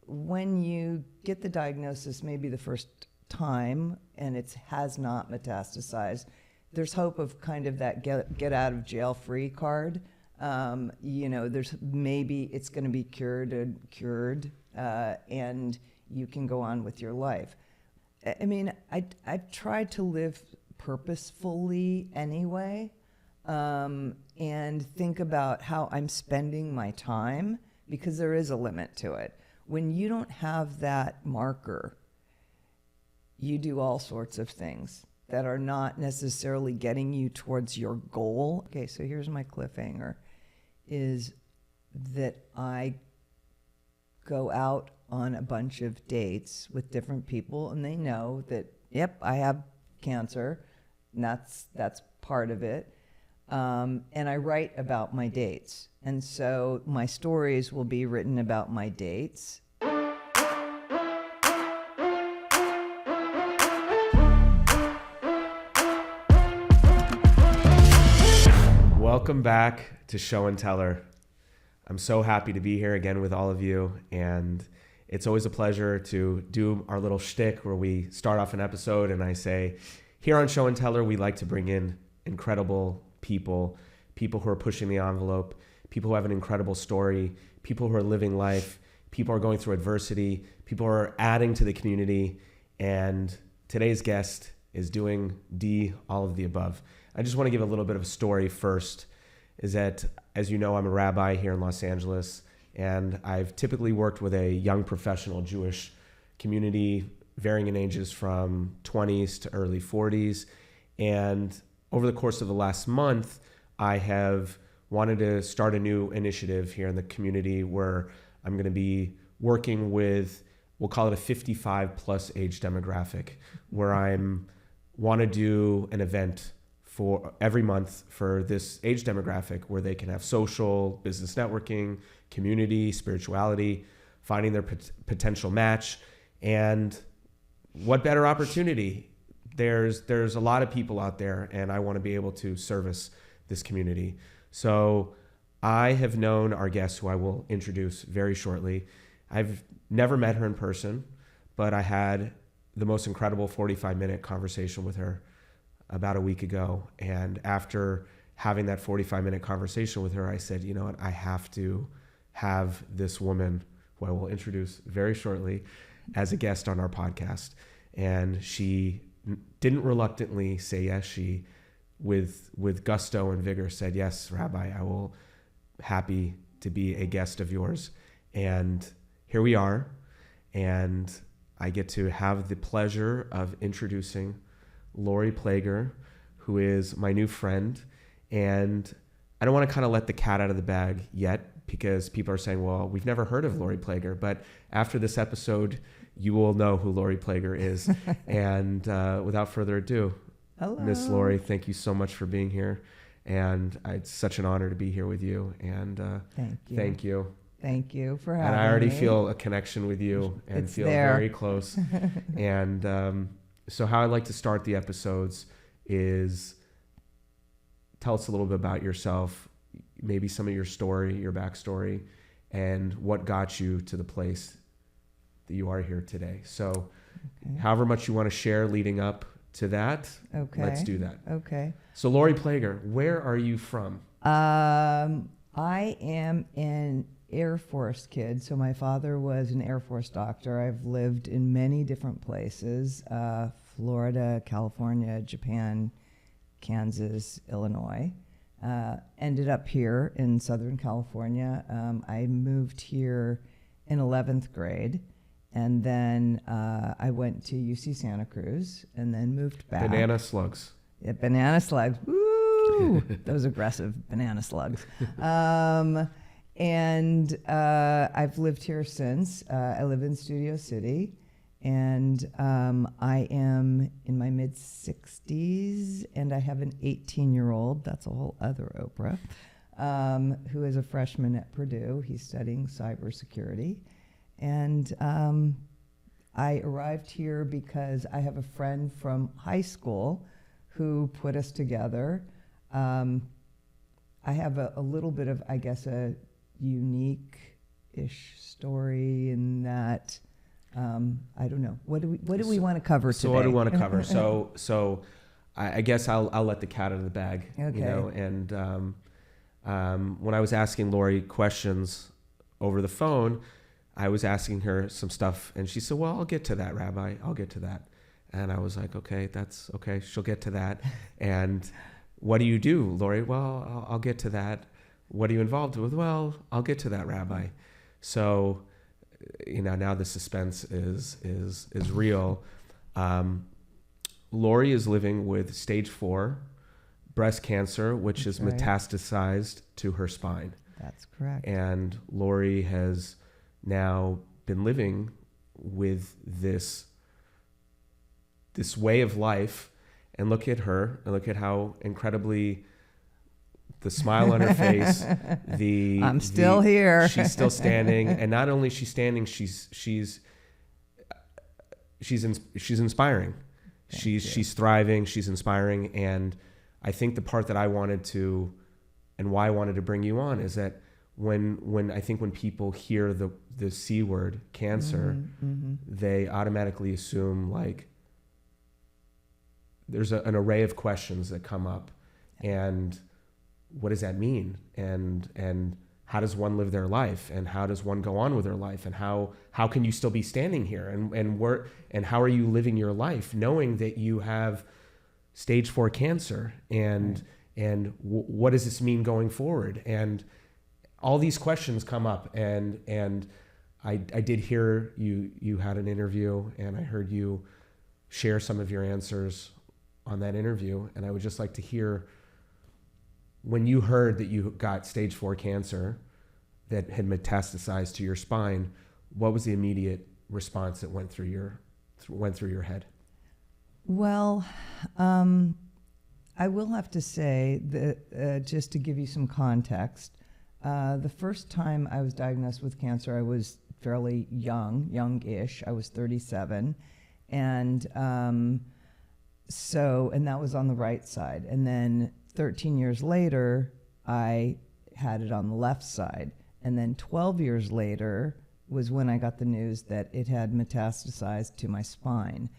when you get the diagnosis, maybe the first time, and it has not metastasized, there's hope of kind of that get out of jail free card. There's maybe it's going to be cured, and you can go on with your life. I mean, I try to live purposefully anyway, and think about how I'm spending my time, because there is a limit to it. When you don't have that marker, you do all sorts of things that are not necessarily getting you towards your goal. Okay, so here's my cliffhanger, is that I go out on a bunch of dates with different people, and they know that, yep, I have cancer, and that's part of it. And I write about my dates. And so my stories will be written about my dates. Welcome back to Show and Teller. I'm so happy to be here again with all of you, and it's always a pleasure to do our little shtick where we start off an episode and I say, here on Show and Teller, we like to bring in incredible people who are pushing the envelope, people who have an incredible story, people who are living life, people who are going through adversity, people who are adding to the community, and today's guest is doing all of the above. I just want to give a little bit of a story first, is that, as you know, I'm a rabbi here in Los Angeles, and I've typically worked with a young professional Jewish community, varying in ages from 20s to early 40s. And over the course of the last month, I have wanted to start a new initiative here in the community where I'm going to be working with, we'll call it a 55 plus age demographic, where I'm want to do an event for every month for this age demographic where they can have social, business networking, community, spirituality, finding their potential match. And what better opportunity? There's a lot of people out there, and I want to be able to service this community. So I have known our guest, who I will introduce very shortly. I've never met her in person, but I had the most incredible 45-minute conversation with her about a week ago. And after having that 45-minute conversation with her, I said, you know what, I have to have this woman, who I will introduce very shortly, as a guest on our podcast. And she didn't reluctantly say yes. She, with gusto and vigor, said, yes, Rabbi, I will happy to be a guest of yours. And here we are. And I get to have the pleasure of introducing Lori Plager, who is my new friend. And I don't want to kind of let the cat out of the bag yet, because people are saying, well, we've never heard of Lori Plager. But after this episode, you will know who Lori Plager is. And without further ado, Hello. Miss Lori, thank you so much for being here. And it's such an honor to be here with you. And thank you. Thank you for having me. And I already feel a connection with you and it's feel there. very close. And so how I like to start the episodes is tell us a little bit about yourself, maybe some of your story, your backstory, and what got you to the place that you are here today. So however much you want to share leading up to that, let's do that. Okay. So Lori Plager, where are you from? I am an Air Force kid. So my father was an Air Force doctor. I've lived in many different places, Florida, California, Japan, Kansas, Illinois. Ended up here in Southern California. I moved here in 11th grade. And then I went to UC Santa Cruz and then moved back. Banana slugs. Yeah, banana slugs. Woo! Those aggressive banana slugs. And I've lived here since. I live in Studio City. And I am in my mid-60s. And I have an 18-year-old, that's a whole other Oprah, who is a freshman at Purdue. He's studying cybersecurity. And I arrived here because I have a friend from high school who put us together. I have a little bit of, I guess, a unique ish story in that. I don't know. What do we want to cover today? So what do we want to cover? So I guess I'll let the cat out of the bag. Okay. You know, and when I was asking Lori questions over the phone, I was asking her some stuff, and she said, "Well, I'll get to that, Rabbi. I'll get to that." And I was like, "Okay, that's okay. She'll get to that." And what do you do, Lori? Well, I'll get to that. What are you involved with? Well, I'll get to that, Rabbi. So, you know, now the suspense is real. Lori is living with stage 4 breast cancer, which is metastasized to her spine. That's correct. And Lori has now been living with this way of life, and look at her, and look at how incredibly the smile on her face, I'm still here. She's still standing, and not only is she standing, she's inspiring. She's thriving, she's inspiring, and I think the part that I wanted to, and why I wanted to bring you on, is that when I think when people hear the C word, cancer, they automatically assume like there's an array of questions that come up, and what does that mean? And how does one live their life? And how does one go on with their life? And how can you still be standing here? And how are you living your life knowing that you have stage 4 cancer? And what does this mean going forward? And all these questions come up. And I did hear you had an interview, and I heard you share some of your answers on that interview. And I would just like to hear, when you heard that you got stage 4 cancer that had metastasized to your spine, what was the immediate response that went through your head? Well, I will have to say that just to give you some context, the first time I was diagnosed with cancer, I was fairly youngish. I was 37, and that was on the right side. And then 13 years later, I had it on the left side. And then 12 years later was when I got the news that it had metastasized to my spine.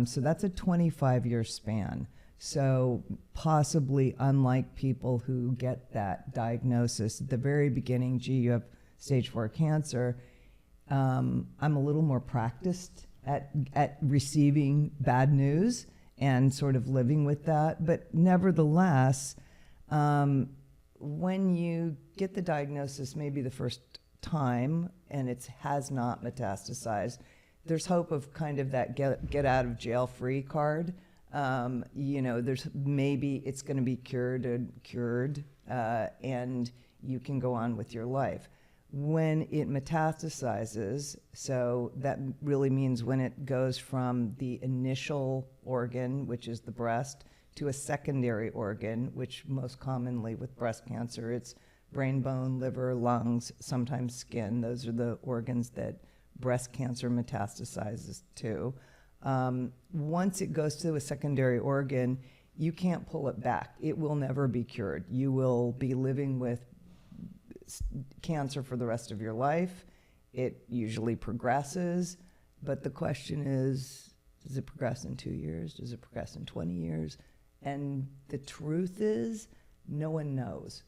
So that's a 25-year span. So possibly unlike people who get that diagnosis at the very beginning, gee, you have stage 4 cancer, I'm a little more practiced at receiving bad news and sort of living with that. But nevertheless, when you get the diagnosis maybe the first time and it has not metastasized, there's hope of kind of that get out of jail free card. There's maybe it's going to be cured, and you can go on with your life. When it metastasizes, so that really means when it goes from the initial organ, which is the breast, to a secondary organ, which most commonly with breast cancer, it's brain, bone, liver, lungs, sometimes skin. Those are the organs that breast cancer metastasizes to. Once it goes to a secondary organ, you can't pull it back. It will never be cured. You will be living with cancer for the rest of your life. It usually progresses, but the question is, does it progress in 2 years? Does it progress in 20 years? And the truth is, no one knows.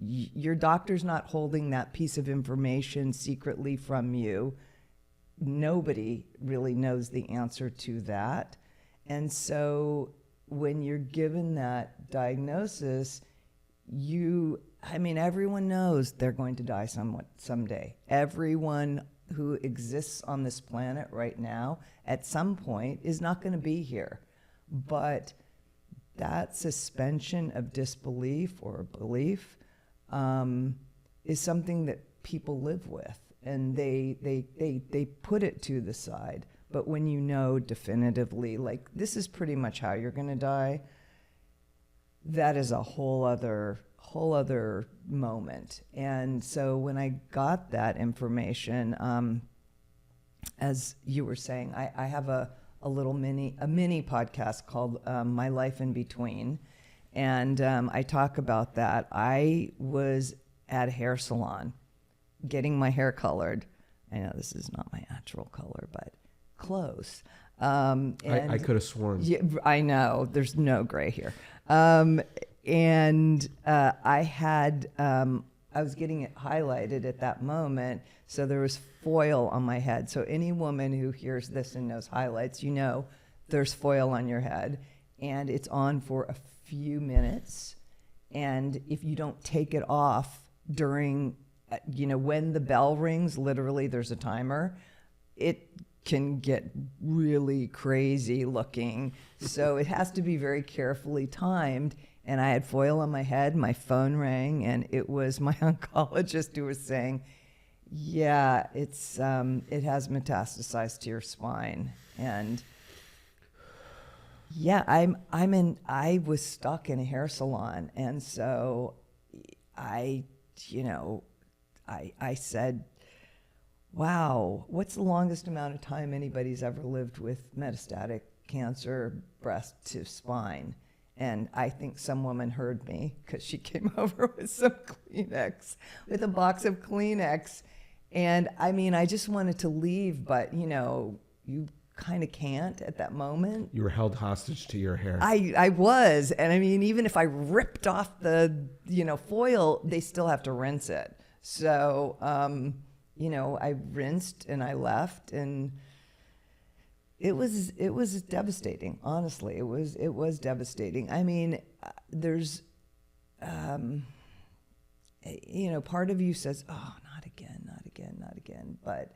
Your doctor's not holding that piece of information secretly from you. Nobody really knows the answer to that. And so when you're given that diagnosis, everyone knows they're going to die someday. Everyone who exists on this planet right now at some point is not going to be here. But that suspension of disbelief or belief is something that people live with, and they put it to the side. But when you know definitively, like, this is pretty much how you're going to die, that is a whole other moment. And so when I got that information, as you were saying, I have a mini podcast called My Life in Between, and I talk about that. I was at a hair salon, getting my hair colored. I know this is not my natural color, but close. And I could have sworn. yeah, I know there's no gray here. I was getting it highlighted at that moment, so there was foil on my head. So any woman who hears this and knows highlights, you know there's foil on your head, and it's on for a few minutes. And if you don't take it off during, when the bell rings, literally there's a timer, it can get really crazy looking. So it has to be very carefully timed. And I had foil on my head, my phone rang, and it was my oncologist who was saying, yeah, it has metastasized to your spine. And yeah, I was stuck in a hair salon. And so I said, wow, what's the longest amount of time anybody's ever lived with metastatic cancer, breast to spine? And I think some woman heard me because she came over with some Kleenex, with a box of Kleenex. And I just wanted to leave, but you kind of can't at that moment. You were held hostage to your hair. I was. And even if I ripped off the, foil, they still have to rinse it. So, I rinsed and I left, and it was devastating. Honestly, it was devastating. There's, part of you says, oh, not again, not again, not again. But,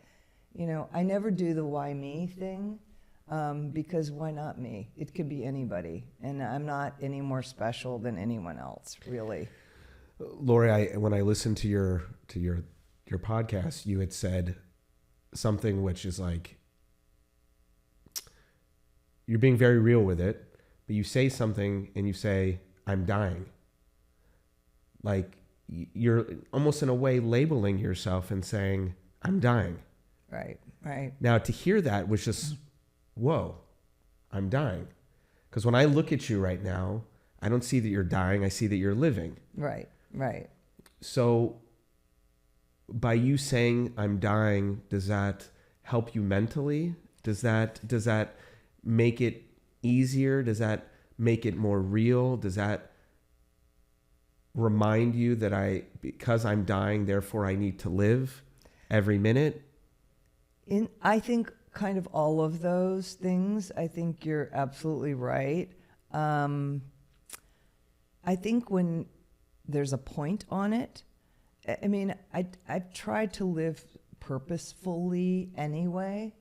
I never do the why me thing, because why not me? It could be anybody, and I'm not any more special than anyone else, really. Lori, when I listened to your podcast, you had said something which is like, you're being very real with it, but you say something and you say, I'm dying. Like you're almost in a way labeling yourself and saying, I'm dying. Right, right. Now to hear that was just, whoa, I'm dying. Because when I look at you right now, I don't see that you're dying. I see that you're living. Right, right. So by you saying I'm dying, does that help you mentally? Does that make it easier? Does that make it more real? Does that remind you that because I'm dying, therefore I need to live every minute? I think kind of all of those things. I think you're absolutely right. I think when there's a point on it, I've tried to live purposefully anyway,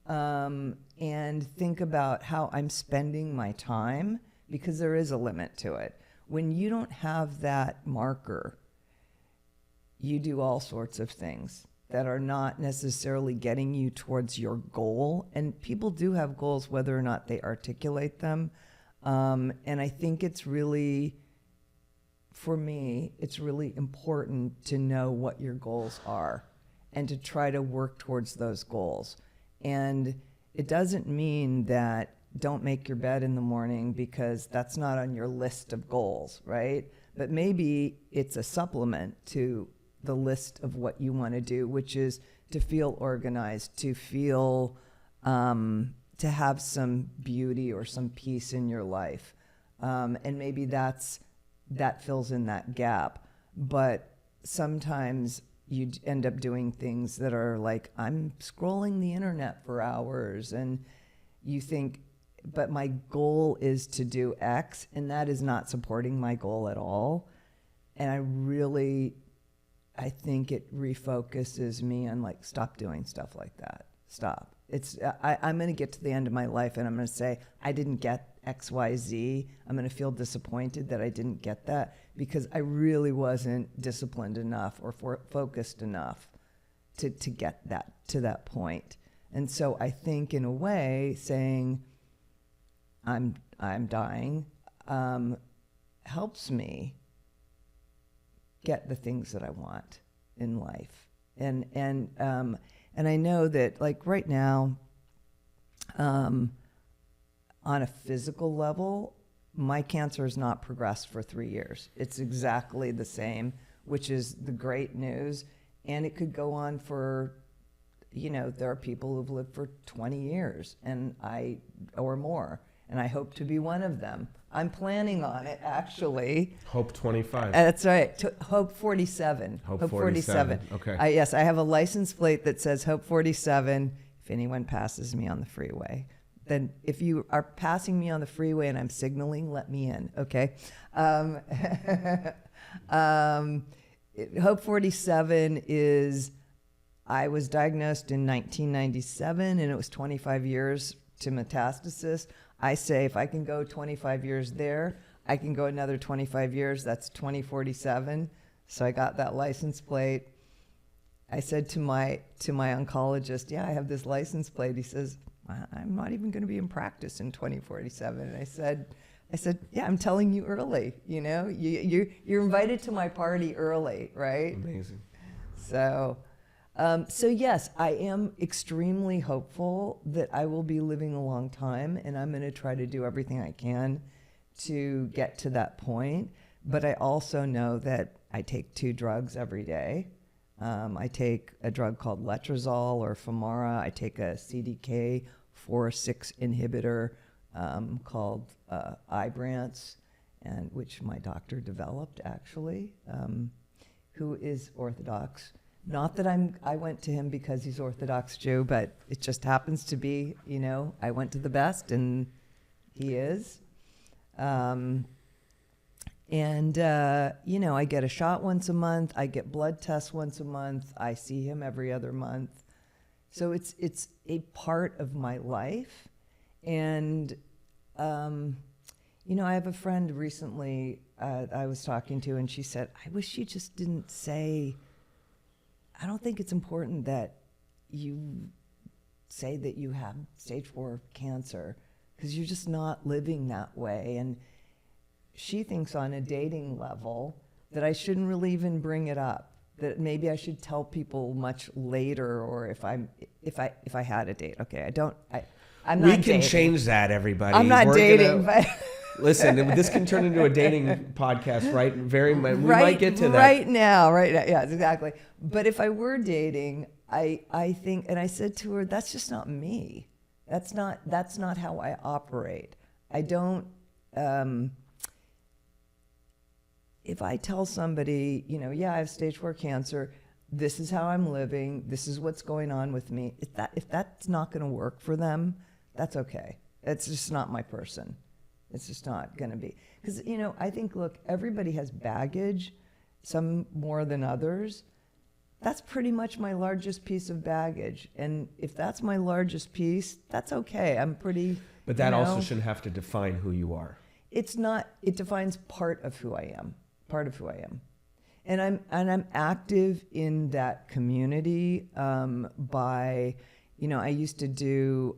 and think about how I'm spending my time, because there is a limit to it. When you don't have that marker, you do all sorts of things that are not necessarily getting you towards your goal. And people do have goals, whether or not they articulate them. And I think it's really, for me, it's really important to know what your goals are and to try to work towards those goals. And it doesn't mean that don't make your bed in the morning because that's not on your list of goals, right? But maybe it's a supplement to the list of what you want to do, which is to feel organized, to feel, to have some beauty or some peace in your life. And maybe that fills in that gap. But sometimes you end up doing things that are like, I'm scrolling the internet for hours, and you think, but my goal is to do X, and that is not supporting my goal at all. And I think it refocuses me on like, stop doing stuff like that. Stop. I'm going to get to the end of my life and I'm going to say, I didn't get X, Y, Z. I'm going to feel disappointed that I didn't get that because I really wasn't disciplined enough or focused enough to get to that point. And so I think in a way saying I'm dying helps me get the things that I want in life. And I know that like right now, on a physical level, my cancer has not progressed for 3 years. It's exactly the same, which is the great news. And it could go on for, there are people who've lived for 20 years or more. And I hope to be one of them. I'm planning on it, actually. Hope 25. That's right. Hope 47. Hope 47. Okay. Yes, I have a license plate that says Hope 47. If anyone passes me on the freeway, then if you are passing me on the freeway and I'm signaling, let me in, okay? Hope 47 is, I was diagnosed in 1997, and it was 25 years to metastasis. I say if I can go 25 years there, I can go another 25 years. That's 2047. So I got that license plate. I said to my oncologist, yeah, I have this license plate. He says, I'm not even going to be in practice in 2047. And I said, yeah, I'm telling you early. You're invited to my party early, right? Amazing. So yes, I am extremely hopeful that I will be living a long time, and I'm going to try to do everything I can to get to that point. But I also know that I take 2 drugs every day. I take a drug called letrozole or Femara. I take a CDK4/6 inhibitor called Ibrance, and which my doctor developed, actually, who is Orthodox. Not that I went to him because he's Orthodox Jew, but it just happens to be, I went to the best, and he is. I get a shot once a month. I get blood tests once a month. I see him every other month. So it's a part of my life. And, I have a friend recently I was talking to, and she said, I wish you just didn't say, I don't think it's important that you say that you have stage 4 cancer, because you're just not living that way. And she thinks on a dating level that I shouldn't really even bring it up, that maybe I should tell people much later, or if I had a date. Okay, I'm not dating. We can change that, everybody. I'm not dating, but listen, this can turn into a dating podcast, right? We might get to that. Right now, yes, exactly. But if I were dating, I think, and I said to her, that's just not me. That's not how I operate. I don't, if I tell somebody, yeah, I have stage 4 cancer, this is how I'm living, this is what's going on with me, if that's not going to work for them, that's okay. It's just not my person. It's just not going to be. Because, I think, look, everybody has baggage, some more than others. That's pretty much my largest piece of baggage. And if that's my largest piece, that's okay. I'm pretty... But that also shouldn't have to define who you are. It's not. It defines part of who I am. And I'm active in that community by, I used to do,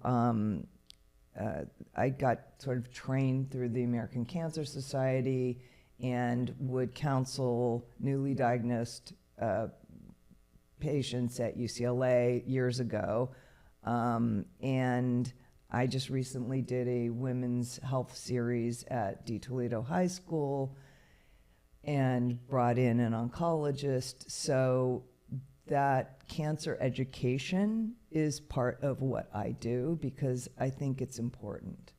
I got sort of trained through the American Cancer Society and would counsel newly diagnosed patients at UCLA years ago. And I just recently did a women's health series at D. Toledo High School and brought in an oncologist. So that cancer education is part of what I do because I think it's important.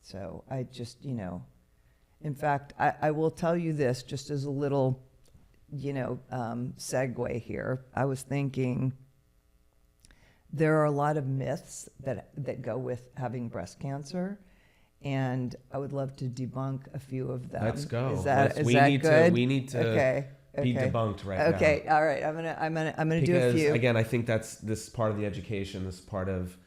So I just, in fact, I will tell you this just as a little, segue here. I was thinking there are a lot of myths that go with having breast cancer, and I would love to debunk a few of them. Let's go. Is that good? We need to be debunked right now. Okay, all right. I'm gonna do a few. Because again, I think this part of the education, this part of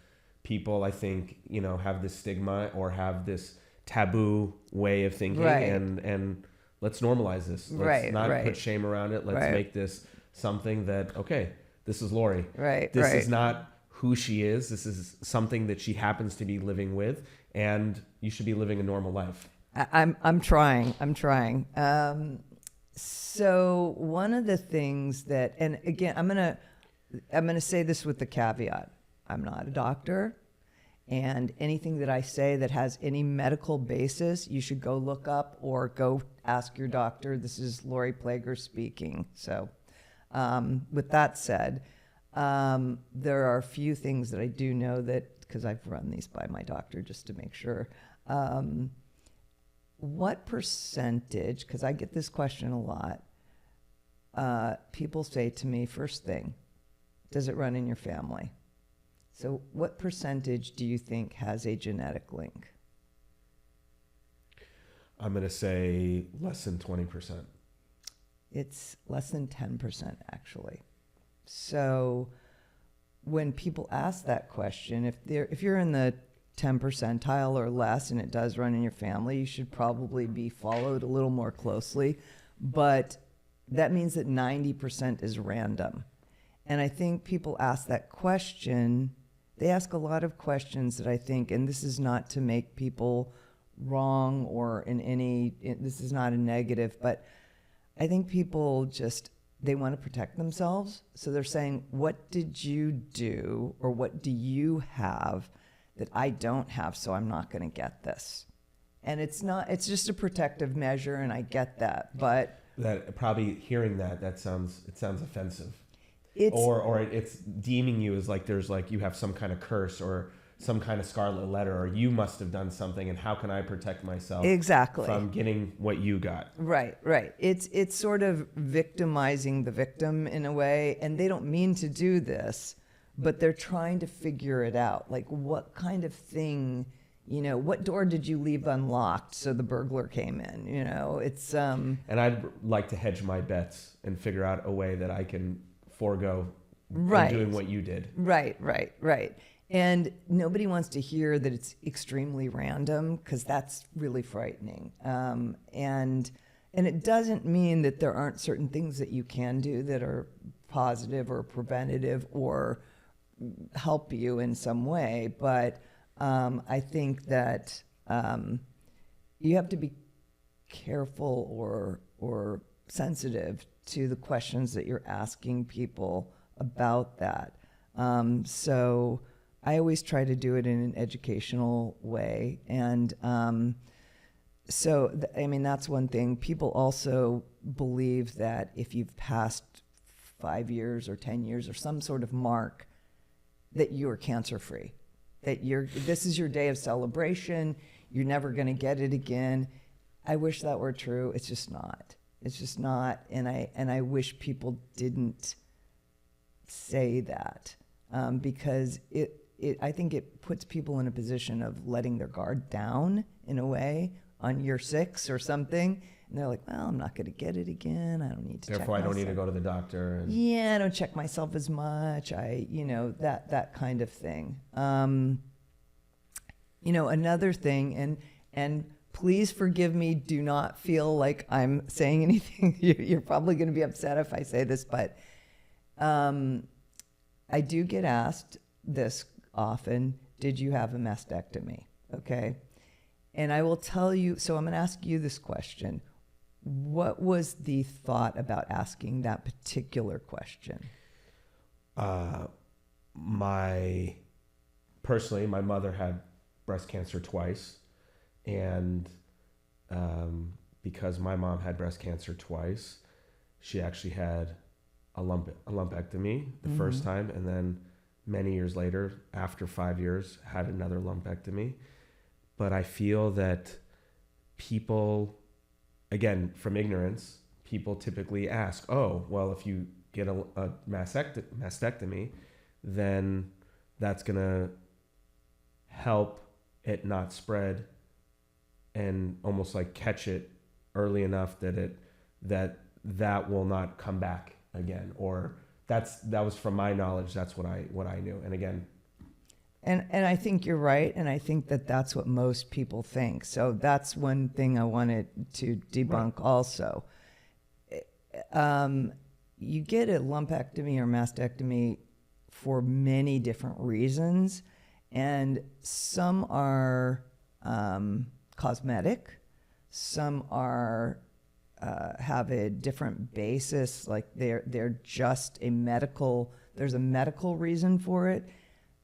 people, I think, have this stigma or have this taboo way of thinking, and let's normalize this. Let's not put shame around it. Let's make this something that, okay, this is Lori. This is not who she is. This is something that she happens to be living with, and you should be living a normal life. I'm trying. So one of the things that, and again, I'm gonna say this with the caveat: I'm not a doctor, and anything that I say that has any medical basis, you should go look up or go ask your doctor. This is Lori Plager speaking. So, With that said, there are a few things that I do know that, because I've run these by my doctor just to make sure. What percentage, because I get this question a lot, people say to me, first thing, does it run in your family? So what percentage do you think has a genetic link? I'm going to say less than 20%. It's less than 10%, actually. So when people ask that question, if you're in the 10 percentile or less and it does run in your family, you should probably be followed a little more closely. But that means that 90% is random. And I think people ask that question, they ask a lot of questions that I think, and this is not to make people wrong or this is not a negative, but I think people just, they want to protect themselves. So they're saying, what did you do or what do you have that I don't have, so I'm not going to get this? And it's just a protective measure, and I get that, but that probably hearing that sounds offensive. Or it's deeming you as like there's like you have some kind of curse or some kind of scarlet letter, or you must have done something, and how can I protect myself exactly from getting what you got? Right. It's sort of victimizing the victim in a way, and they don't mean to do this, but they're trying to figure it out. Like, what kind of thing, what door did you leave unlocked so the burglar came in? It's And I'd like to hedge my bets and figure out a way that I can forego doing what you did. Right. And nobody wants to hear that it's extremely random, because that's really frightening. And it doesn't mean that there aren't certain things that you can do that are positive or preventative or help you in some way. But I think that you have to be careful or sensitive to the questions that you're asking people about that. So I always try to do it in an educational way. And that's one thing. People also believe that if you've passed 5 years or 10 years or some sort of mark, that you are cancer-free, that this is your day of celebration, you're never going to get it again. I wish that were true. It's just not. And I wish people didn't say that, because I think it puts people in a position of letting their guard down in a way on year 6 or something. And they're like, well, I'm not going to get it again. I don't need to Therefore, I don't need to go to the doctor. Yeah, I don't check myself as much. That kind of thing. Another thing, and please forgive me, do not feel like I'm saying anything. You're probably going to be upset if I say this, but I do get asked this often, did you have a mastectomy? Okay. And I will tell you, so I'm going to ask you this question. What was the thought about asking that particular question? Personally, my mother had breast cancer twice. And because my mom had breast cancer twice, she actually had a lumpectomy the first time, and then many years later, after 5 years, had another lumpectomy. But I feel that people, again, from ignorance, people typically ask, oh, well, if you get a mastectomy, then that's going to help it not spread and almost like catch it early enough that will not come back again. Or that was from my knowledge. That's what I knew. And again, and I think you're right, and I think that that's what most people think. So that's one thing I wanted to debunk. Right. Also. You get a lumpectomy or mastectomy for many different reasons, and some are cosmetic, some are have a different basis, like they're just there's a medical reason for it,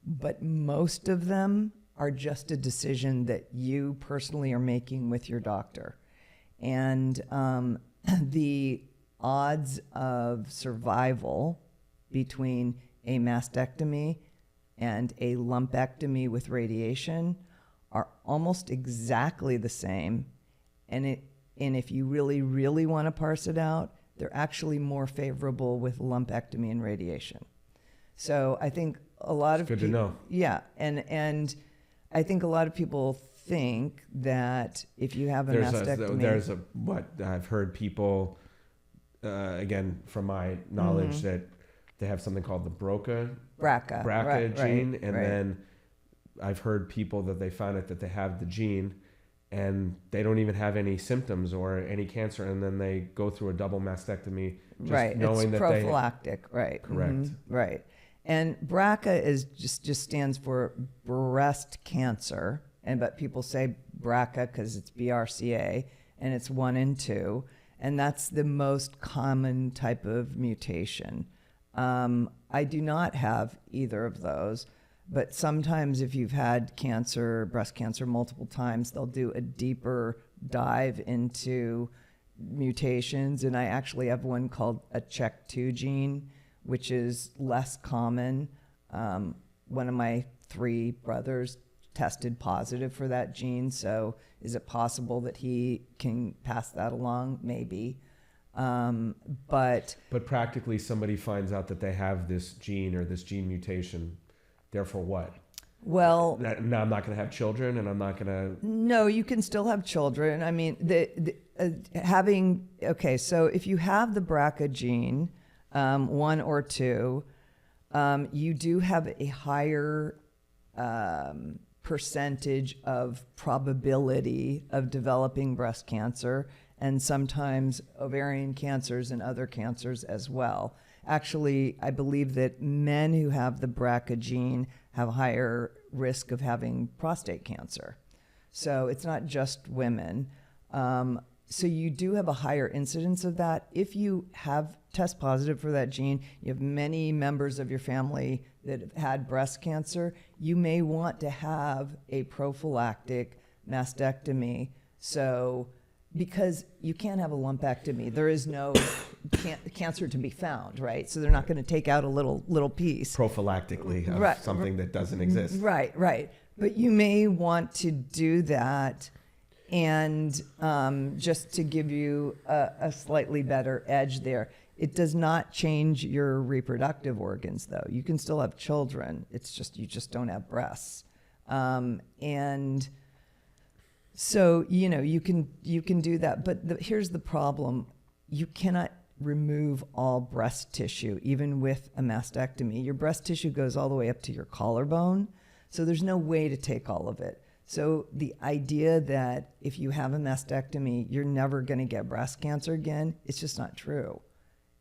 but most of them are just a decision that you personally are making with your doctor. And odds of survival between a mastectomy and a lumpectomy with radiation are almost exactly the same. And if you really, really want to parse it out, they're actually more favorable with lumpectomy and radiation. So I think a lot of Good to know. Yeah, and I think a lot of people think that if you have a mastectomy, what I've heard people, again from my knowledge, that they have something called the BRCA gene, and then I've heard people that they found it that they have the gene, and they don't even have any symptoms or any cancer, and then they go through a double mastectomy, just knowing it's that prophylactic, correct, right. And BRCA is just stands for breast cancer, but people say BRCA because it's BRCA, and it's 1 and 2, and that's the most common type of mutation. I do not have either of those, but sometimes if you've had cancer, breast cancer multiple times, they'll do a deeper dive into mutations, and I actually have one called a CHEK2 gene, which is less common. One of my 3 brothers tested positive for that gene, so is it possible that he can pass that along? Maybe. But practically somebody finds out that they have this gene or this gene mutation, therefore what? Well, now I'm not going to have children, and I'm not going to... No, you can still have children. I mean, so if you have the BRCA gene, 1 or 2, you do have a higher percentage of probability of developing breast cancer, and sometimes ovarian cancers and other cancers as well. Actually, I believe that men who have the BRCA gene have a higher risk of having prostate cancer. So it's not just women. So you do have a higher incidence of that. If you have test positive for that gene, you have many members of your family that have had breast cancer, you may want to have a prophylactic mastectomy. So, because you can't have a lumpectomy, there is no cancer to be found, right? So they're not going to take out a little piece prophylactically of something that doesn't exist. Right. But you may want to do that, and just to give you a slightly better edge there. It does not change your reproductive organs, though. You can still have children. It's just you just don't have breasts, and so you can do that. But here's the problem: you cannot remove all breast tissue, even with a mastectomy. Your breast tissue goes all the way up to your collarbone, so there's no way to take all of it. So the idea that if you have a mastectomy, you're never going to get breast cancer again, it's just not true.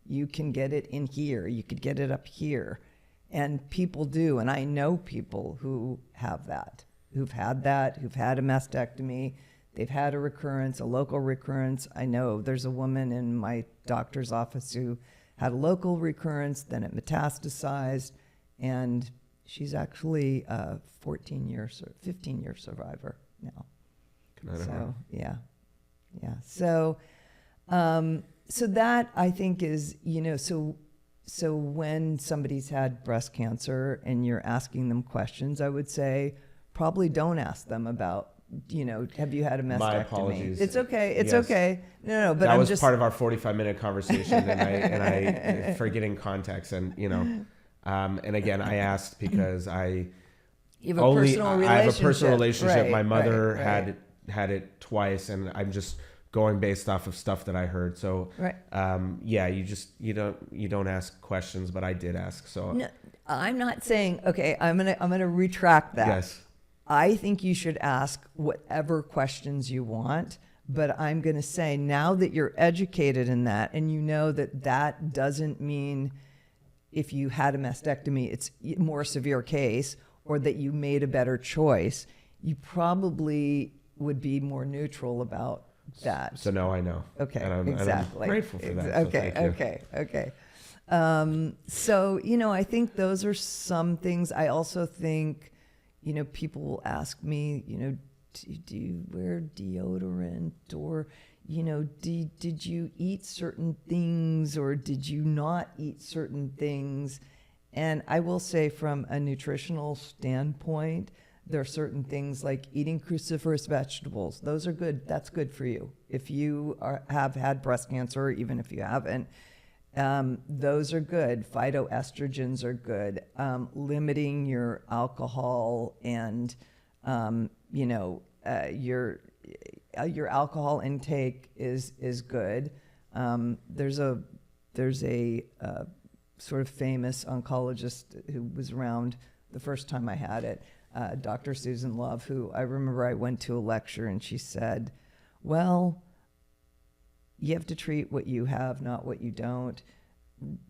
You can get it in here, you could get it up here. And people do, and I know people who have that, who've had a mastectomy, they've had a recurrence, a local recurrence. I know there's a woman in my doctor's office who had a local recurrence, then it metastasized, and she's actually a 15-year survivor now. So, yeah. So that, I think, is, so when somebody's had breast cancer and you're asking them questions, I would say probably don't ask them about, have you had a mastectomy? My apologies. It's okay. It's okay. No, but that was part of our 45-minute conversation, and I forgetting context, and and again, I asked because I have a personal relationship. Right, my mother right. had it twice, and I'm just going based off of stuff that I heard. So, you don't ask questions, but I did ask. So, no, I'm not saying, okay, I'm gonna retract that. Yes. I think you should ask whatever questions you want, but I'm going to say, now that you're educated in that, and you know that doesn't mean if you had a mastectomy, it's a more severe case, or that you made a better choice, you probably would be more neutral about that. So now I know. Okay, And exactly. I'm grateful for that. Okay. So, I think those are some things. I also think, people will ask me, do you wear deodorant, or, did you eat certain things or did you not eat certain things? And I will say from a nutritional standpoint, there are certain things like eating cruciferous vegetables. Those are good. That's good for you. If you have had breast cancer, or even if you haven't, those are good. Phytoestrogens are good. Limiting your alcohol and, your alcohol intake is good. There's a sort of famous oncologist who was around the first time I had it, Dr. Susan Love, who I remember I went to a lecture and she said, well, you have to treat what you have, not what you don't.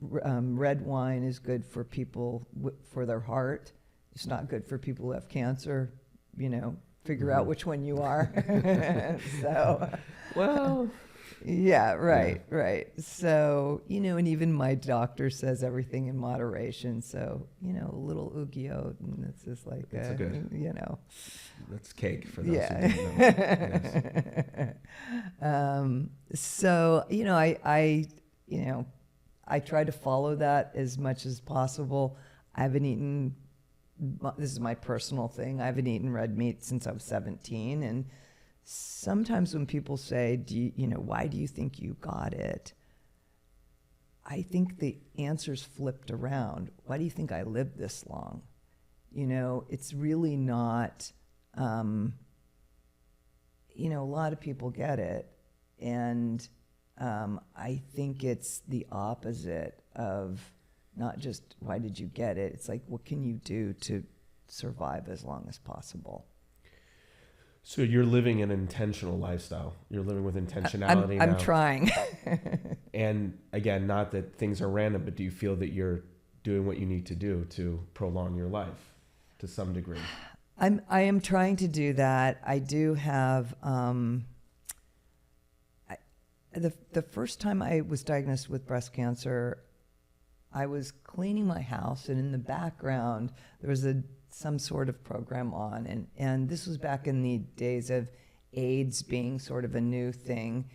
Red wine is good for people for their heart. It's not good for people who have cancer. Figure out which one you are. So, well, yeah, right. So, and even my doctor says everything in moderation. So, a little ugio, and it's just like, that's good. That's cake for those who don't know. Yes. So, I try to follow that as much as possible. I haven't eaten, this is my personal thing, I haven't eaten red meat since I was 17. And sometimes when people say, why do you think you got it? I think the answer's flipped around. Why do you think I lived this long? It's really not, a lot of people get it. And I think it's the opposite of not just why did you get it? It's like, what can you do to survive as long as possible? So you're living an intentional lifestyle. You're living with intentionality now. I'm trying. And again, not that things are random, but do you feel that you're doing what you need to do to prolong your life to some degree? I am trying to do that. I do have, the first time I was diagnosed with breast cancer, I was cleaning my house, and in the background there was some sort of program on, and this was back in the days of AIDS being sort of a new thing.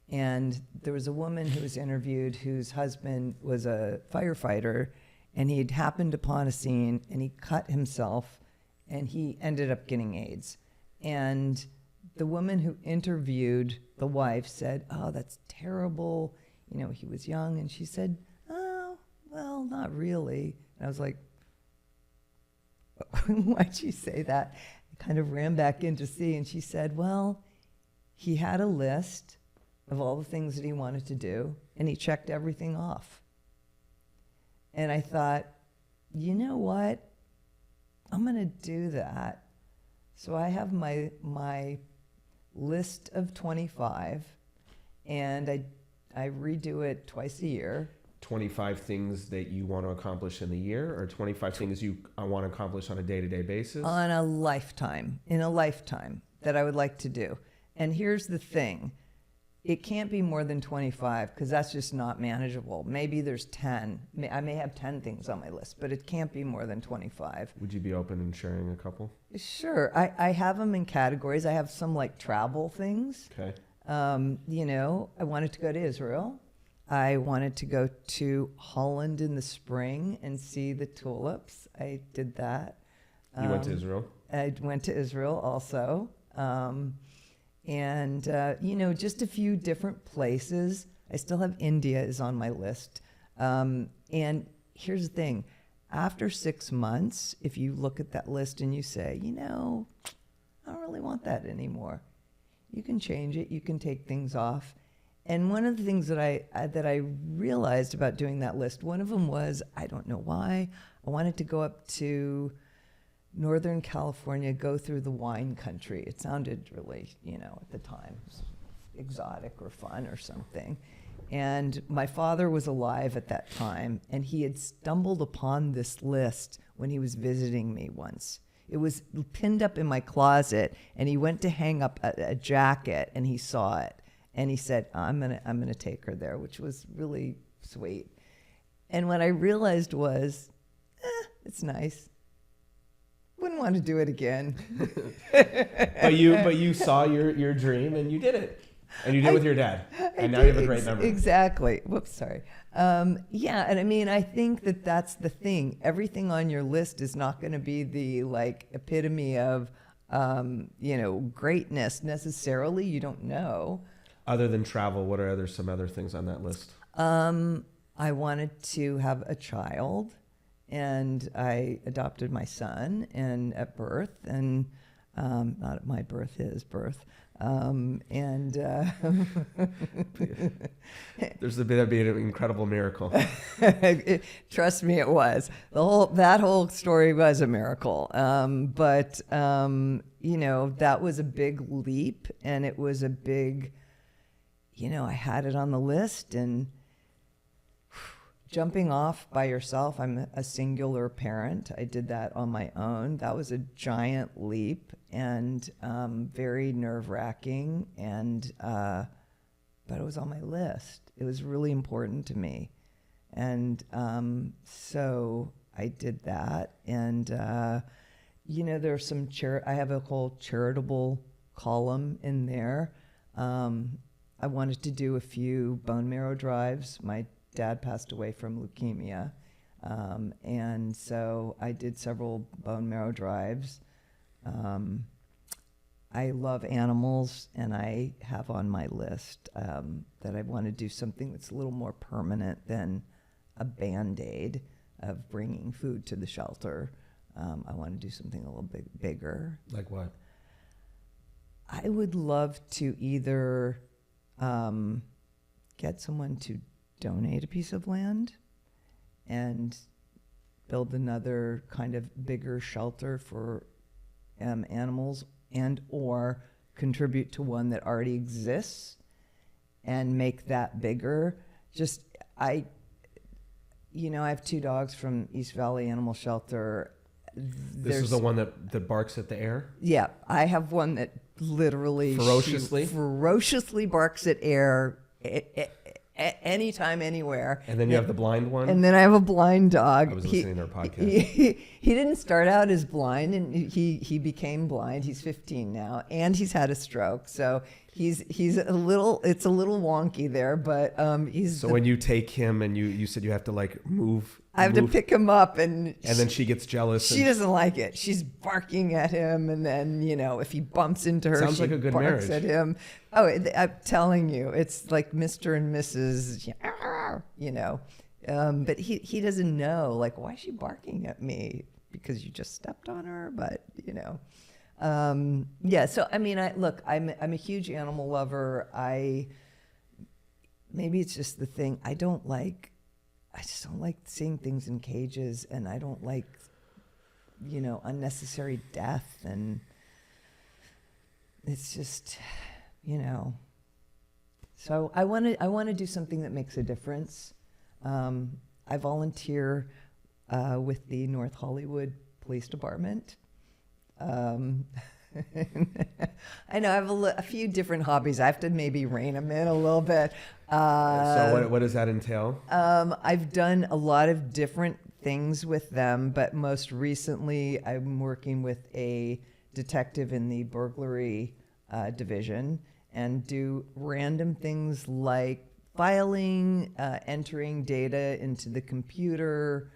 And there was a woman who was interviewed whose husband was a firefighter, and he had happened upon a scene and he cut himself and he ended up getting AIDS. And the woman who interviewed the wife said, "Oh, that's terrible. He was young." And she said, "Oh, well, not really." And I was like, why'd she say that? I kind of ran back in to see, and she said, well, he had a list of all the things that he wanted to do, and he checked everything off. And I thought, you know what? I'm going to do that. So I have my list of 25, and I redo it twice a year. 25 things that you want to accomplish in the year, or 25 things you want to accomplish on a day-to-day basis? In a lifetime that I would like to do. And here's the thing. It can't be more than 25 because that's just not manageable. Maybe there's 10. I may have 10 things on my list, but it can't be more than 25. Would you be open in sharing a couple? Sure. I have them in categories. I have some like travel things. Okay. I wanted to go to Israel. I wanted to go to Holland in the spring and see the tulips. I did that. You went to Israel? I went to Israel also. Just a few different places. I still have India is on my list. And here's the thing. After 6 months, if you look at that list and you say, I don't really want that anymore, you can change it. You can take things off. And one of the things that I realized about doing that list, one of them was, I don't know why, I wanted to go up to Northern California, go through the wine country. It sounded really, at the time, exotic or fun or something. And my father was alive at that time, and he had stumbled upon this list when he was visiting me once. It was pinned up in my closet, and he went to hang up a jacket, and he saw it. And he said, I'm gonna take her there, which was really sweet. And what I realized was, it's nice. Wouldn't want to do it again. but you saw your dream and you did it. And you did with your dad. And now you have a great memory. Exactly. Whoops, sorry. Yeah, and I mean, I think that that's the thing. Everything on your list is not going to be the like epitome of, greatness necessarily. You don't know. Other than travel, what are some other things on that list? I wanted to have a child, and I adopted my son and at birth, and not at my birth, his birth. There's a bit of an incredible miracle. Trust me, it was. That whole story was a miracle. But that was a big leap, and it was a big, I had it on the list, and jumping off by yourself. I'm a singular parent. I did that on my own. That was a giant leap and very nerve-wracking. But it was on my list. It was really important to me, and so I did that. And there's some I have a whole charitable column in there. I wanted to do a few bone marrow drives. My dad passed away from leukemia. And so I did several bone marrow drives. I love animals, and I have on my list that I want to do something that's a little more permanent than a Band-Aid of bringing food to the shelter. I want to do something a little bit bigger. Like what? I would love to either get someone to donate a piece of land and build another kind of bigger shelter for animals, and or contribute to one that already exists and make that bigger. I have 2 dogs from East Valley Animal Shelter. This is the one that barks at the air? Yeah, I have one that literally ferociously barks at air anytime, anywhere. And then you have the blind one? And then I have a blind dog. I was listening to our podcast. He didn't start out as blind, and he became blind. He's 15 now, and he's had a stroke. So it's a little wonky there, but he's. So when you take him and you said you have to like move. I have to pick him up, and then she gets jealous. She doesn't like it. She's barking at him, and then if he bumps into her, sounds she like a good barks marriage. At him. Oh, I'm telling you, it's like Mr. and Mrs. But he doesn't know, like, why is she barking at me? Because you just stepped on her, but yeah. So I mean, I'm a huge animal lover. Maybe it's just the thing I just don't like seeing things in cages, and I don't like, unnecessary death, and it's just, So I want to do something that makes a difference. I volunteer with the North Hollywood Police Department. I know I have a few different hobbies. I have to maybe rein them in a little bit. So what does that entail? I've done a lot of different things with them, but most recently I'm working with a detective in the burglary division, and do random things like filing, entering data into the computer,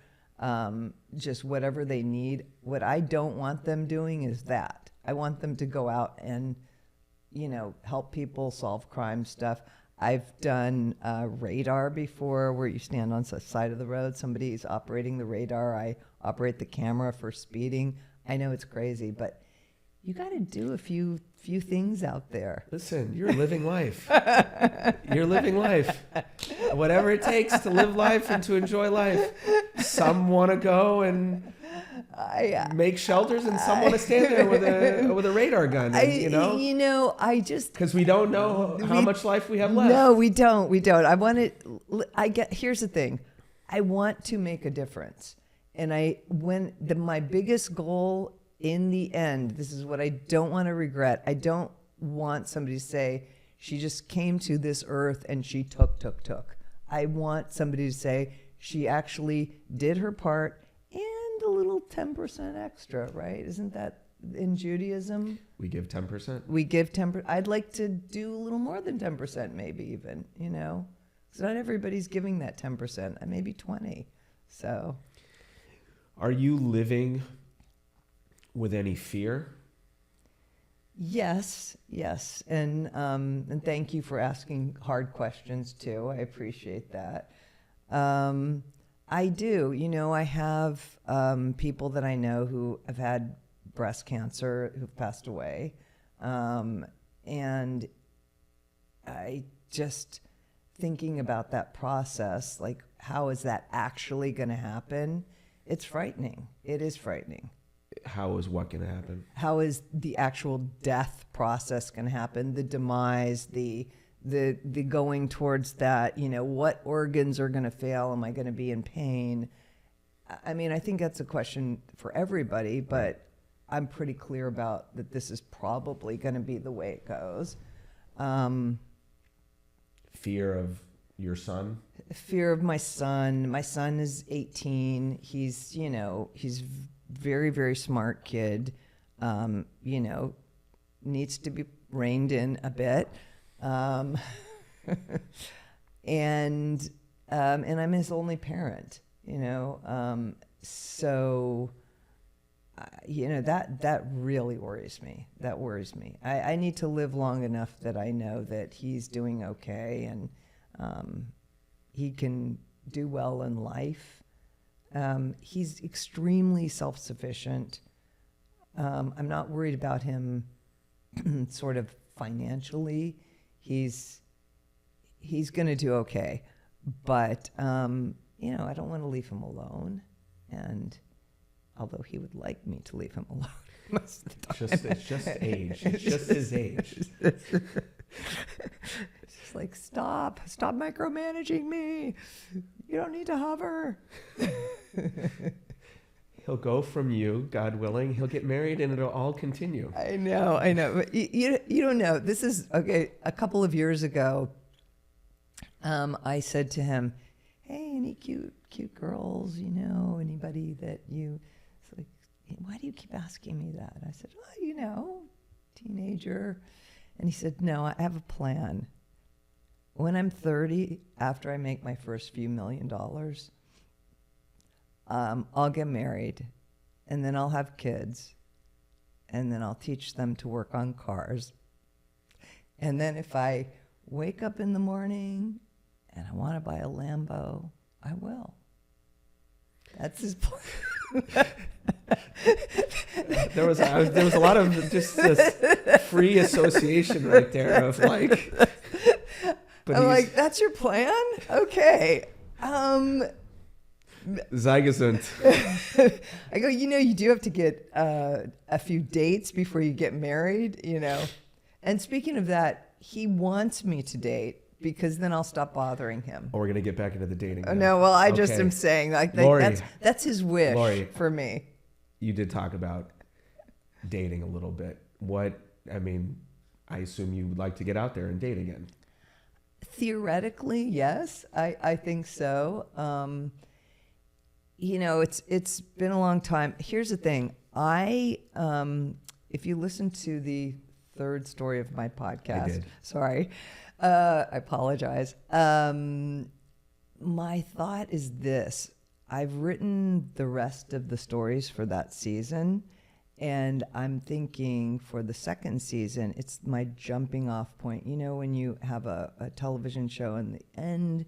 just whatever they need. What I don't want them doing is that. I want them to go out and, help people solve crime stuff. I've done radar before, where you stand on the side of the road. Somebody's operating the radar. I operate the camera for speeding. I know it's crazy, but you got to do a few things out there. Listen, you're living life. You're living life. Whatever it takes to live life and to enjoy life. Some want to go and make shelters, and some want to stand there with a radar gun. And, because we don't know how much life we have left. No, we don't. Here's the thing. I want to make a difference, and my biggest goal. In the end, this is what I don't want to regret. I don't want somebody to say, she just came to this earth and she took. I want somebody to say, she actually did her part and a little 10% extra, right? Isn't that in Judaism. We give 10%? We give 10%. I'd like to do a little more than 10%, maybe even, because not everybody's giving that 10%, maybe 20. So. Are you living with any fear? Yes. And thank you for asking hard questions too. I appreciate that. I do. I have people that I know who have had breast cancer who've passed away. And I just thinking about that process, like how is that actually going to happen? It's frightening. It is frightening. How is what going to happen? How is the actual death process going to happen? The demise, the going towards that, what organs are going to fail? Am I going to be in pain? I mean, I think that's a question for everybody, but I'm pretty clear about that this is probably going to be the way it goes. Fear of your son? Fear of my son. My son is 18. He's very, very smart kid, needs to be reined in a bit. And I'm his only parent, so, that really worries me. That worries me. I need to live long enough that I know that he's doing okay and, he can do well in life. He's extremely self-sufficient. I'm not worried about him sort of financially. He's going to do okay. But, I don't want to leave him alone. And although he would like me to leave him alone most of the time. It's just age. It's just his age. It's just like, stop micromanaging me. You don't need to hover. He'll go from you, God willing. He'll get married and it'll all continue. I know. But you don't know. This is, okay, a couple of years ago, I said to him, hey, any cute girls, anybody that you, it's like, why do you keep asking me that? I said, well, teenager. And he said, no, I have a plan. When I'm 30, after I make my first few $1 million, I'll get married, and then I'll have kids, and then I'll teach them to work on cars. And then if I wake up in the morning and I want to buy a Lambo, I will. That's his plan. There was a lot of just this free association right there of like. But I'm like, that's your plan? Okay. Zeigesund. I go, you do have to get a few dates before you get married, And speaking of that, he wants me to date because then I'll stop bothering him. Oh, we're going to get back into the dating. Oh, no, well, I just am saying, like, Lori, that's his wish Lori, for me. You did talk about dating a little bit. I assume you would like to get out there and date again. Theoretically, yes, I think so. It's been a long time. Here's the thing. If you listen to the third story of my podcast, I did. Sorry, I apologize. My thought is this. I've written the rest of the stories for that season, and I'm thinking for the second season, it's my jumping off point. When you have a television show in the end,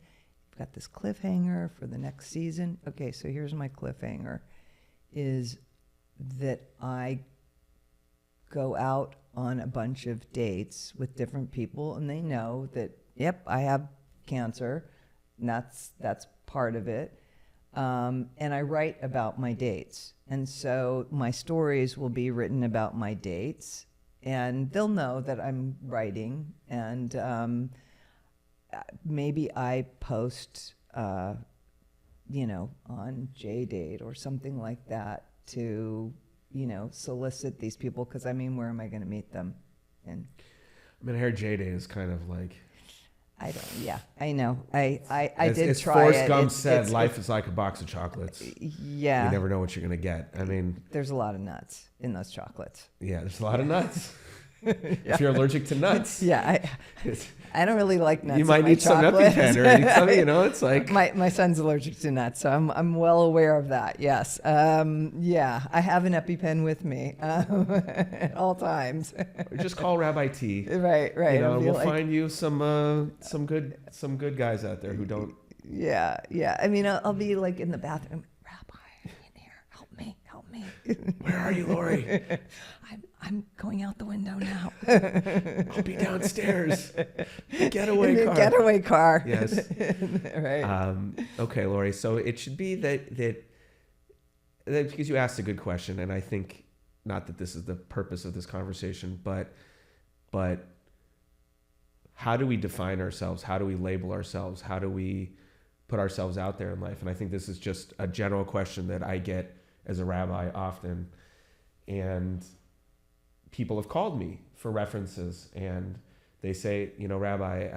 you've got this cliffhanger for the next season. Okay, so here's my cliffhanger, is that I go out on a bunch of dates with different people, and they know that, yep, I have cancer, and that's part of it. And I write about my dates. And so my stories will be written about my dates, and they'll know that I'm writing. And maybe I post, on JDate or something like that to, solicit these people. Because, where am I going to meet them? And I heard JDate is kind of like... I know. I did as try Forrest it. Gump said, life is like a box of chocolates. Yeah. You never know what you're going to get. I mean, there's a lot of nuts in those chocolates. yeah, there's a lot of nuts. If you're allergic to nuts. Yeah. I don't really like nuts. You might need some EpiPen or something, it's like. My son's allergic to nuts, so I'm well aware of that. Yes. Yeah, I have an EpiPen with me at all times. Just call Rabbi T. Right. We'll find you some good guys out there who don't. Yeah. I mean, I'll be like in the bathroom. Rabbi, in here, help me. Where are you, Lori? I'm going out the window now. I'll be downstairs. Getaway car. Getaway car. Yes. Right. Okay, Lori. So it should be that because you asked a good question, and I think not that this is the purpose of this conversation, but how do we define ourselves? How do we label ourselves? How do we put ourselves out there in life? And I think this is just a general question that I get as a rabbi often, and people have called me for references, and they say, Rabbi,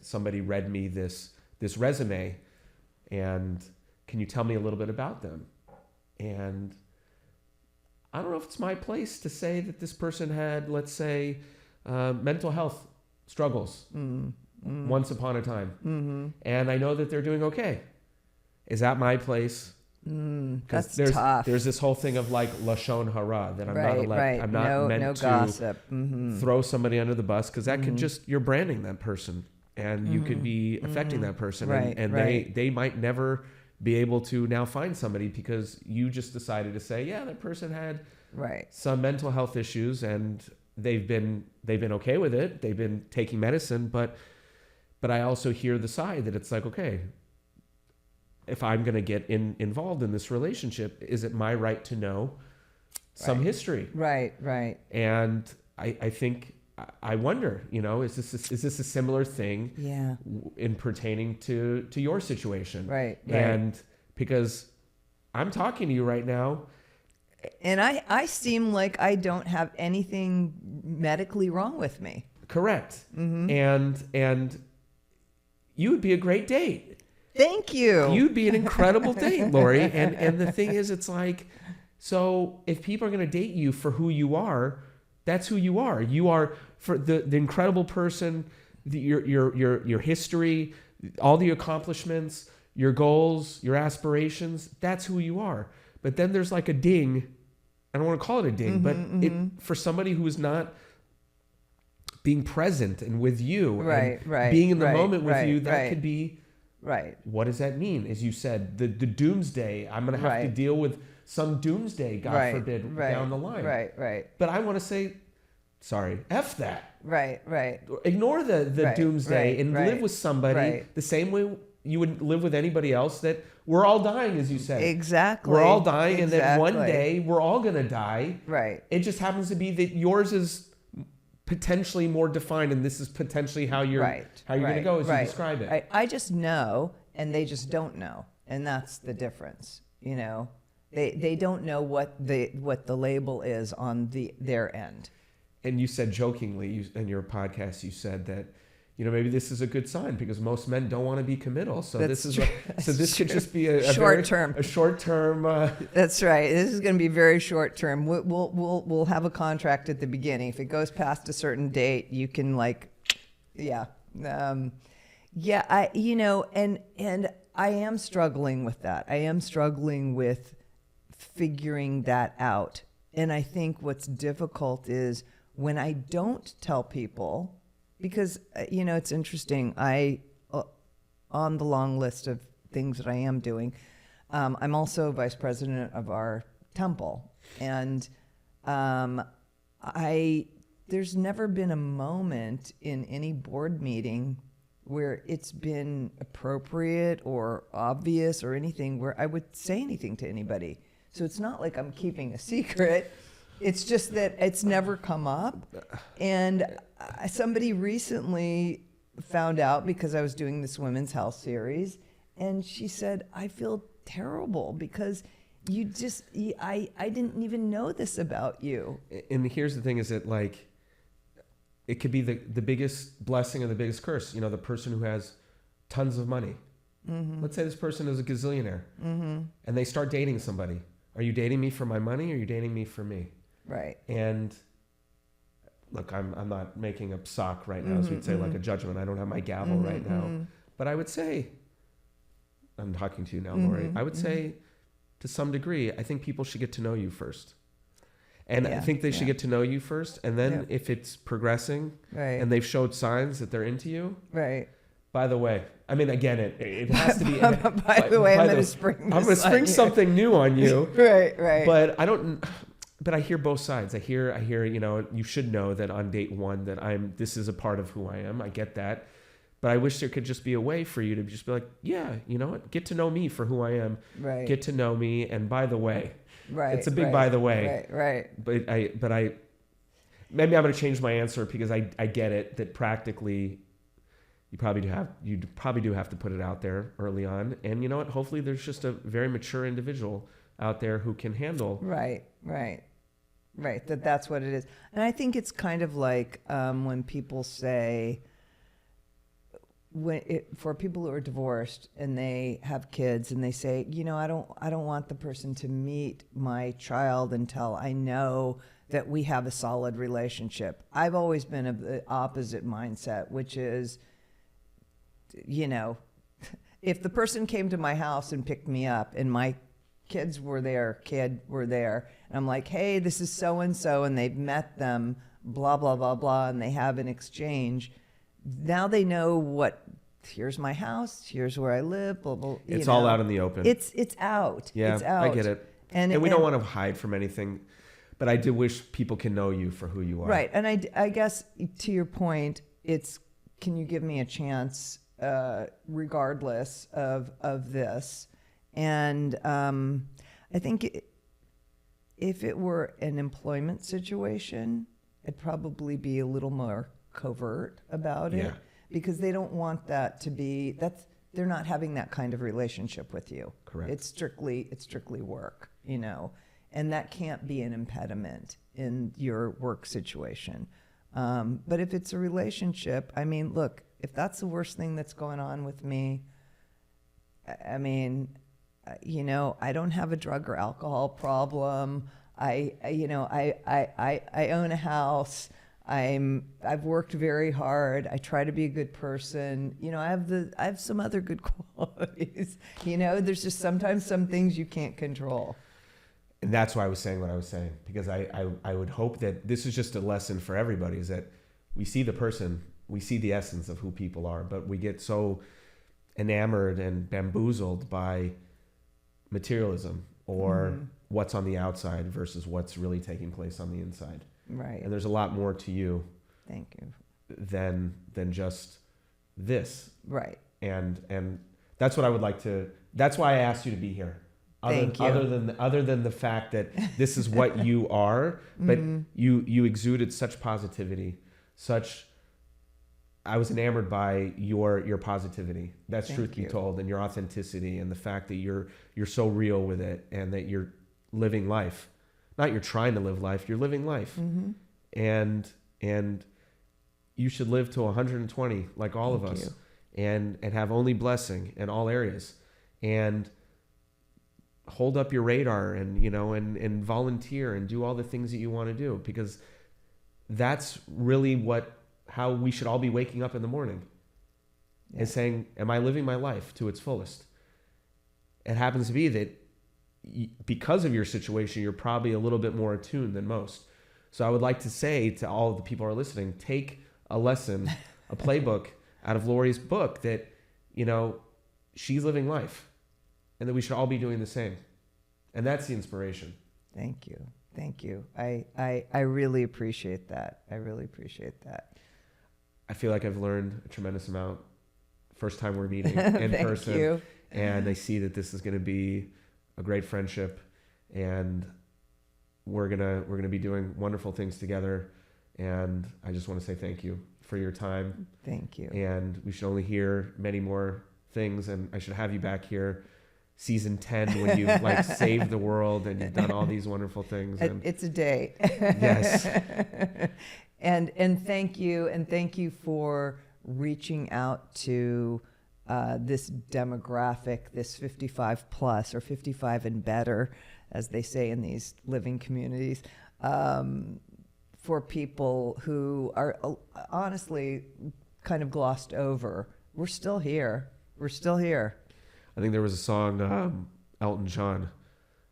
somebody read me this resume, and can you tell me a little bit about them? And I don't know if it's my place to say that this person had, let's say, mental health struggles once upon a time, and I know that they're doing okay. Is that my place? That's tough. There's this whole thing of like lashon hara that I'm not meant to gossip. throw somebody under the bus, because that could just, you're branding that person, and you could be affecting that person, and they might never be able to now find somebody because you just decided to say, yeah, that person had some mental health issues, and they've been okay with it. They've been taking medicine, but I also hear the side that it's like, okay, if I'm going to get involved in this relationship, is it my right to know some history? Right. And I think, I wonder, is this a similar thing in pertaining to your situation? Right. And because I'm talking to you right now, and I seem like I don't have anything medically wrong with me. Correct. And you would be a great date. Thank you. You'd be an incredible date, Lori. And the thing is, it's like, so if people are going to date you for who you are, that's who you are. You are for the incredible person, your history, all the accomplishments, your goals, your aspirations. That's who you are. But then there's like a ding. I don't want to call it a ding, but for somebody who is not being present and with you, being in the moment with you, that could be. Right. What does that mean? As you said, the doomsday, I'm going to have to deal with some doomsday, God forbid, down the line. Right. But I want to say, sorry, F that. Right. Ignore the doomsday and live with somebody the same way you would live with anybody else, that we're all dying, as you said. Exactly. We're all dying, and that one day we're all going to die. Right. It just happens to be that yours is potentially more defined, and this is potentially how you're going to go as you describe it. I just know, and they just don't know, and that's the difference. They don't know what the label is on their end. And you said jokingly in your podcast, you said that maybe this is a good sign, because most men don't want to be committal. So this could just be a short term. That's right. This is going to be very short term. We'll have a contract at the beginning. If it goes past a certain date, you can and I am struggling with that. I am struggling with figuring that out. And I think what's difficult is when I don't tell people. Because, it's interesting. On the long list of things that I am doing, I'm also vice president of our temple. And there's never been a moment in any board meeting where it's been appropriate or obvious or anything where I would say anything to anybody. So it's not like I'm keeping a secret. It's just that it's never come up. And somebody recently found out because I was doing this women's health series, and she said, I feel terrible because I didn't even know this about you. And here's the thing is that, like, it could be the biggest blessing and the biggest curse. You know, the person who has tons of money. Let's say this person is a gazillionaire and they start dating somebody. Are you dating me for my money or are you dating me for me? Right. And look, I'm not making a psak right now, as we'd say, like a judgment. I don't have my gavel right now. But I would say, I'm talking to you now, Lori. I would say, to some degree, I think people should get to know you first. And I think they should get to know you first. And then if it's progressing and they've showed signs that they're into you. Right. By the way, I mean, again, it has to be. By the way, I'm going to spring something new on you. Right. But I hear both sides. I hear, you know, you should know that on date one that this is a part of who I am. I get that. But I wish there could just be a way for you to just be like, yeah, you know what? Get to know me for who I am. Right. Get to know me. And by the way, right. It's a big by the way. Right. But maybe I'm going to change my answer because I get it that practically you probably do have to put it out there early on. And you know what? Hopefully there's just a very mature individual out there who can handle. Right. That's what it is. And I think it's kind of like when people say, for people who are divorced and they have kids and they say, you know, I don't want the person to meet my child until I know that we have a solid relationship. I've always been of the opposite mindset, which is, you know, if the person came to my house and picked me up and my kid were there, and I'm like, hey, this is so-and-so, and they've met them, blah, blah, blah, blah, and they have an exchange. Now they know here's my house, here's where I live, blah, blah. It's all out in the open. It's out. Yeah, it's out. I get it. And we don't want to hide from anything, but I do wish people can know you for who you are. Right. And I guess to your point, can you give me a chance regardless of this? And I think if it were an employment situation, it'd probably be a little more covert about it because they don't want that to be, they're not having that kind of relationship with you. Correct. It's strictly work, you know, and that can't be an impediment in your work situation. But if it's a relationship, I mean, look, if that's the worst thing that's going on with me, I mean, you know, I don't have a drug or alcohol problem. I own a house. I've worked very hard. I try to be a good person. You know, I have some other good qualities. You know, there's just sometimes some things you can't control. And that's why I was saying what I was saying, because I would hope that this is just a lesson for everybody, is that we see the person, we see the essence of who people are, but we get so enamored and bamboozled by materialism or what's on the outside versus what's really taking place on the inside. Right. And there's a lot more to you. Thank you. Than just this. Right. And that's what I would like to, that's why I asked you to be here. Thank you. Other than the fact that this is what you are, but you exuded such positivity, I was enamored by your positivity. That's Thank truth you. be told, and your authenticity, and the fact that you're so real with it, and that you're living life. Not you're trying to live life, you're living life. And you should live to 120 like all of us, and have only blessing in all areas, and hold up your radar, and you know, and volunteer and do all the things that you want to do, because that's really how we should all be waking up in the morning and saying, am I living my life to its fullest? It happens to be that because of your situation, you're probably a little bit more attuned than most. So I would like to say to all of the people who are listening, take a lesson, a playbook out of Lori's book, that, you know, she's living life and that we should all be doing the same. And that's the inspiration. Thank you. I really appreciate that. I feel like I've learned a tremendous amount. First time we're meeting in person. Thank you. And I see that this is going to be a great friendship, and we're gonna be doing wonderful things together. And I just want to say thank you for your time. Thank you. And we should only hear many more things, and I should have you back here season 10 when you've like saved the world and you've done all these wonderful things. And it's a day. Yes. And thank you for reaching out to this demographic, this 55 plus or 55 and better, as they say in these living communities, for people who are honestly kind of glossed over. We're still here. We're still here. I think there was a song, Elton John.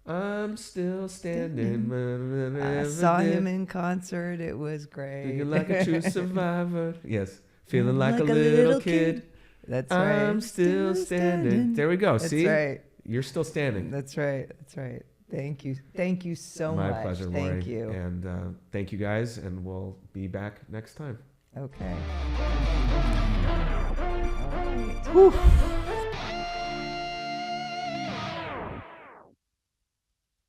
I'm still standing. I saw him in concert. It was great. Feeling like a true survivor. Yes. Feeling like a little kid. That's right. I'm still standing. There we go. That's See? right. You're still standing. That's right. That's right. Thank you. Thank you so much. My pleasure, Lori. Thank you. And thank you guys, and we'll be back next time. Okay. All right. Whew.